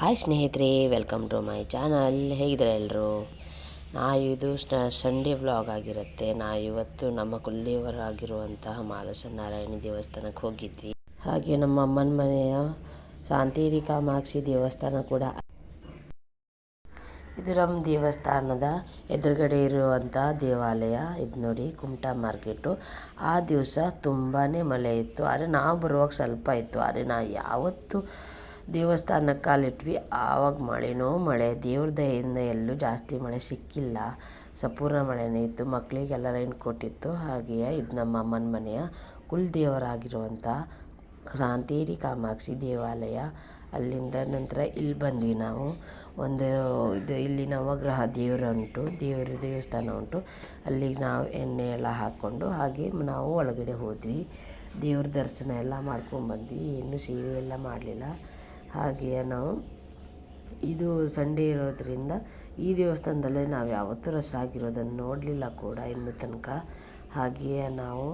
Hi ಸ್ನೇಹಿತರೆ, welcome to my channel. ಹೇಗಿದ್ದಾರೆ ಎಲ್ಲರೂ? ಇದು ಸಂಡೇ ವ್ಲಾಗ್ ಆಗಿರುತ್ತೆ. ಇವತ್ತು ನಮ್ಮ ಕುಲದೇವರಾಗಿರುವಂತಹ ಮಾಲಸನಾರಾಯಣಿ ದೇವಸ್ಥಾನಕ್ಕೆ ಹೋಗಿದ್ವಿ. ಹಾಗೆ ನಮ್ಮ ಅಮ್ಮನ ಮನೆಯ ಶಾಂತೇರಿ ಕಾಮಾಕ್ಷಿ ದೇವಸ್ಥಾನ ಕೂಡ. ಇದು ನಮ್ಮ ದೇವಸ್ಥಾನದ ಎದುರುಗಡೆ ಇರುವಂಥ ದೇವಾಲಯ. ಇದು ನೋಡಿ, ಕುಮಟಾ ಮಾರ್ಕೆಟು. ಆ ದಿವಸ ತುಂಬಾ ಮಳೆ ಇತ್ತು, ಆದರೆ ನಾವು ಬರುವಾಗ ಸ್ವಲ್ಪ ಇತ್ತು. ಆದರೆ ನಾವು ಯಾವತ್ತು ದೇವಸ್ಥಾನಕ್ಕೆ ಕಾಲಿಟ್ವಿ ಆವಾಗ ಮಳೆನೋ ಮಳೆ. ದೇವ್ರ ದಯೆಯಿಂದ ಎಲ್ಲೂ ಜಾಸ್ತಿ ಮಳೆ ಸಿಕ್ಕಿಲ್ಲ, ಸಂಪೂರ್ಣ ಮಳೆನೇ ಇತ್ತು. ಮಕ್ಕಳಿಗೆಲ್ಲ ರೈನ್ ಕೊಟ್ಟಿತ್ತು. ಹಾಗೆಯೇ ಇದು ನಮ್ಮ ಅಮ್ಮನ ಮನೆಯ ಕುಲದೇವರಾಗಿರುವಂಥ ಶಾಂತೇರಿ ಕಾಮಾಕ್ಷಿ ದೇವಾಲಯ. ಅಲ್ಲಿಂದ ನಂತರ ಇಲ್ಲಿ ಬಂದ್ವಿ ನಾವು. ಇಲ್ಲಿ ನವಗ್ರಹ ದೇವಸ್ಥಾನ ಉಂಟು. ಅಲ್ಲಿಗೆ ನಾವು ಎಣ್ಣೆ ಎಲ್ಲ ಹಾಕ್ಕೊಂಡು ಹಾಗೆ ನಾವು ಒಳಗಡೆ ಹೋದ್ವಿ. ದೇವ್ರ ದರ್ಶನ ಎಲ್ಲ ಮಾಡ್ಕೊಂಡ್ಬಂದ್ವಿ. ಇನ್ನೂ ಸೇವೆ ಎಲ್ಲ ಮಾಡಲಿಲ್ಲ. ಹಾಗೆಯೇ ನಾವು ಇದು ಸಂಡೇ ಇರೋದರಿಂದ ಈ ದೇವಸ್ಥಾನದಲ್ಲೇ ನಾವು ಯಾವತ್ತೂ ರಸ ಆಗಿರೋದನ್ನು ನೋಡಲಿಲ್ಲ ಕೂಡ ಇನ್ನೂ ತನಕ. ಹಾಗೆಯೇ ನಾವು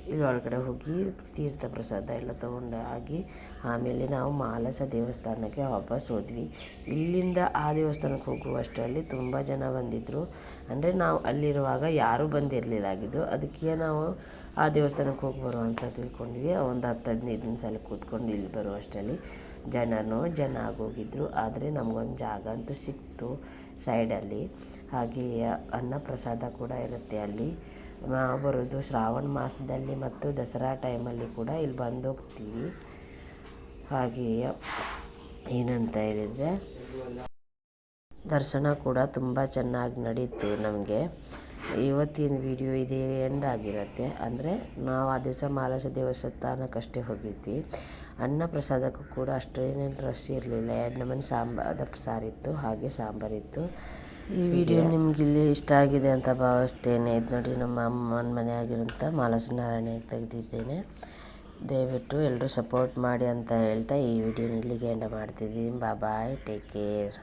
ಇಲ್ಲಿ ಒಳಗಡೆ ಹೋಗಿ ತೀರ್ಥ ಪ್ರಸಾದ ಎಲ್ಲ ತೊಗೊಂಡು ಆಮೇಲೆ ನಾವು ಮಾಲಸ ದೇವಸ್ಥಾನಕ್ಕೆ ವಾಪಸ್ ಹೋದ್ವಿ. ಇಲ್ಲಿಂದ ಆ ದೇವಸ್ಥಾನಕ್ಕೆ ಹೋಗುವಷ್ಟರಲ್ಲಿ ತುಂಬ ಜನ ಬಂದಿದ್ದರು. ಅಂದರೆ ನಾವು ಅಲ್ಲಿರುವಾಗ ಯಾರೂ ಬಂದಿರಲಿಲ್ಲಾಗಿದ್ದು. ಅದಕ್ಕೆ ನಾವು ಆ ದೇವಸ್ಥಾನಕ್ಕೆ ಹೋಗಿ ಬರೋ ಅಂತ ತಿಳ್ಕೊಂಡ್ವಿ. ಒಂದು 10-15 ನಿಮಿಷ ಕೂತ್ಕೊಂಡು ಇಲ್ಲಿ ಬರುವಷ್ಟರಲ್ಲಿ ಜನ ಆಗೋಗಿದ್ರು. ಆದರೆ ನಮಗೊಂದು ಜಾಗ ಅಂತೂ ಸಿಕ್ತು ಸೈಡಲ್ಲಿ. ಹಾಗೆಯೇ ಅನ್ನ ಪ್ರಸಾದ ಕೂಡ ಇರುತ್ತೆ ಅಲ್ಲಿ. ನಾವು ಬರೋದು ಶ್ರಾವಣ ಮಾಸದಲ್ಲಿ ಮತ್ತು ದಸರಾ ಟೈಮಲ್ಲಿ ಕೂಡ ಇಲ್ಲಿ ಬಂದು ಹೋಗ್ತೀವಿ. ಹಾಗೆಯೇ ಏನಂತ ಹೇಳಿದರೆ ದರ್ಶನ ಕೂಡ ತುಂಬ ಚೆನ್ನಾಗಿ ನಡೀತು ನಮಗೆ. ಇವತ್ತಿನ ವಿಡಿಯೋ ಇದೇ ಎಂಡ್ ಆಗಿರುತ್ತೆ. ಅಂದರೆ ನಾವು ಆ ದಿವಸ ಮಾಲಸ ದೇವಸ್ಥಾನಕ್ಕಷ್ಟೇ ಹೋಗಿದ್ವಿ. ಅನ್ನ ಪ್ರಸಾದಕ್ಕೂ ಕೂಡ ಅಷ್ಟೇನೇನು ರಶ್ ಇರಲಿಲ್ಲ. 2 ನಮೂನೆ ಸಾರಿತ್ತು, ಹಾಗೆ ಸಾಂಬಾರಿತ್ತು. ಈ ವಿಡಿಯೋ ನಿಮಗಿಲ್ಲಿ ಇಷ್ಟ ಆಗಿದೆ ಅಂತ ಭಾವಿಸ್ತೇನೆ. ಇದು ನೋಡಿ, ನಮ್ಮ ಅಮ್ಮನ ಮನೆ ಆಗಿರೋಂಥ ಮಾಲಸನಾರಾಯಣಿಗೆ ತೆಗೆದಿದ್ದೇನೆ. ದಯವಿಟ್ಟು ಎಲ್ಲರೂ ಸಪೋರ್ಟ್ ಮಾಡಿ ಅಂತ ಹೇಳ್ತಾ ಈ ವಿಡಿಯೋನ ಇಲ್ಲಿಗೆ ಎಂಡ್ ಮಾಡ್ತಿದ್ದೀನಿ. ಬಾಯ್, ಟೇಕ್ ಕೇರ್.